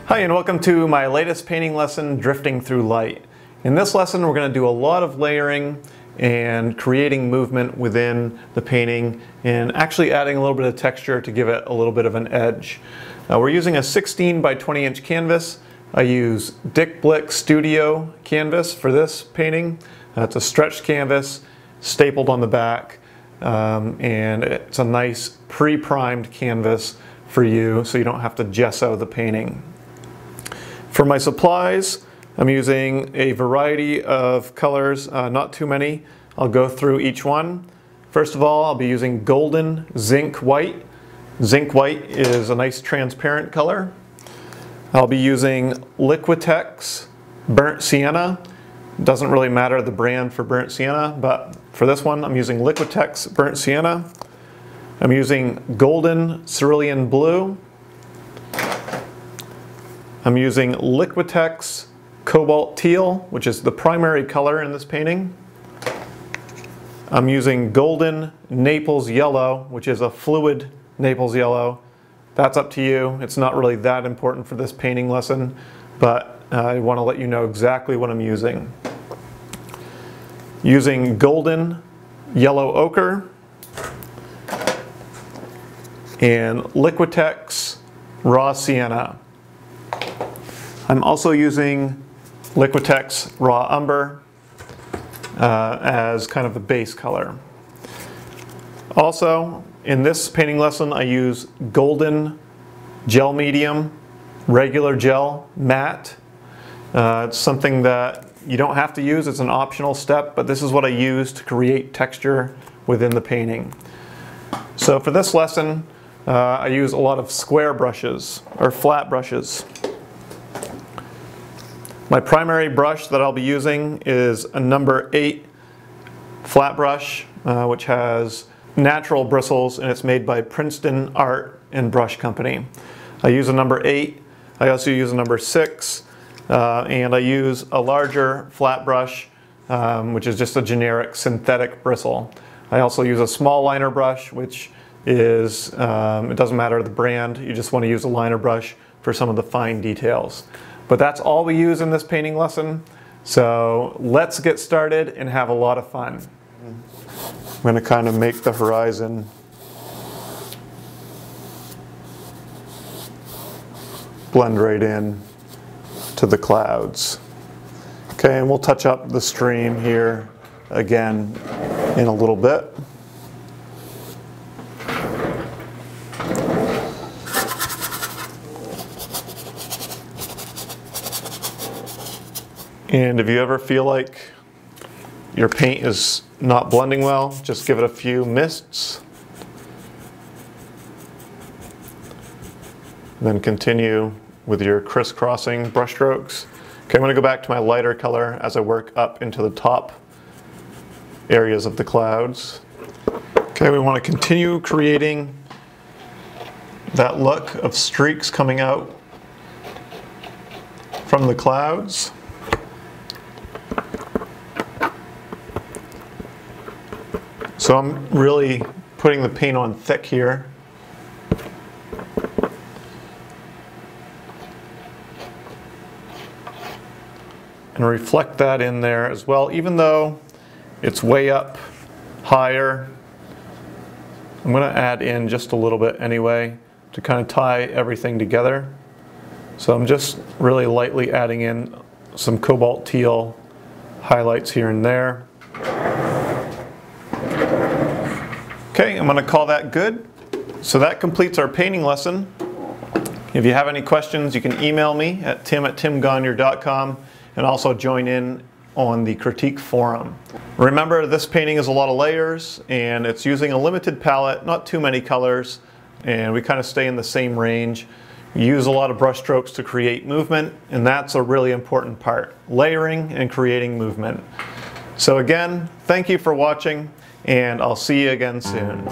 Hi, and welcome to my latest painting lesson, Drifting Through Light. In this lesson we're going to do a lot of layering and creating movement within the painting and actually adding a little bit of texture to give it a little bit of an edge. We're using a 16 by 20 inch canvas. I use Dick Blick Studio canvas for this painting. It's a stretched canvas, stapled on the back, and it's a nice pre-primed canvas for you so you don't have to gesso the painting. For my supplies, I'm using a variety of colors, not too many. I'll go through each one. First of all, I'll be using golden zinc white. Zinc white is a nice transparent color. I'll be using Liquitex burnt sienna. Doesn't really matter the brand for burnt sienna, but for this one I'm using Liquitex burnt sienna. I'm using golden cerulean blue. I'm using Liquitex Cobalt Teal, which is the primary color in this painting. I'm using golden Naples yellow, which is a fluid Naples yellow. That's up to you. It's not really that important for this painting lesson, but I want to let you know exactly what I'm using. Using golden yellow ochre and Liquitex raw sienna. I'm also using Liquitex raw umber as kind of the base color. Also, in this painting lesson I use golden gel medium, regular gel matte. It's something that you don't have to use, it's an optional step, but this is what I use to create texture within the painting. So for this lesson, I use a lot of square brushes, or flat brushes. My primary brush that I'll be using is a number 8 flat brush, which has natural bristles, and it's made by Princeton Art and Brush Company. I use a number 8, I also use a number 6, and I use a larger flat brush, which is just a generic synthetic bristle. I also use a small liner brush, which is, it doesn't matter the brand, you just want to use a liner brush for some of the fine details. But that's all we use in this painting lesson, so let's get started and have a lot of fun. I'm going to kind of make the horizon blend right in to the clouds. Okay, and we'll touch up the stream here again in a little bit. And if you ever feel like your paint is not blending well, just give it a few mists. Then continue with your crisscrossing brush strokes. Okay, I'm going to go back to my lighter color as I work up into the top areas of the clouds. Okay, we want to continue creating that look of streaks coming out from the clouds. So I'm really putting the paint on thick here. And reflect that in there as well. Even though it's way up higher, I'm going to add in just a little bit anyway to kind of tie everything together. So I'm just really lightly adding in some cobalt teal highlights here and there. Okay, I'm going to call that good. So that completes our painting lesson. If you have any questions, you can email me at tim@timgagnon.com and also join in on the critique forum. Remember, this painting is a lot of layers and it's using a limited palette, not too many colors, and we kind of stay in the same range. We use a lot of brush strokes to create movement, and that's a really important part, layering and creating movement. So again, thank you for watching, and I'll see you again soon.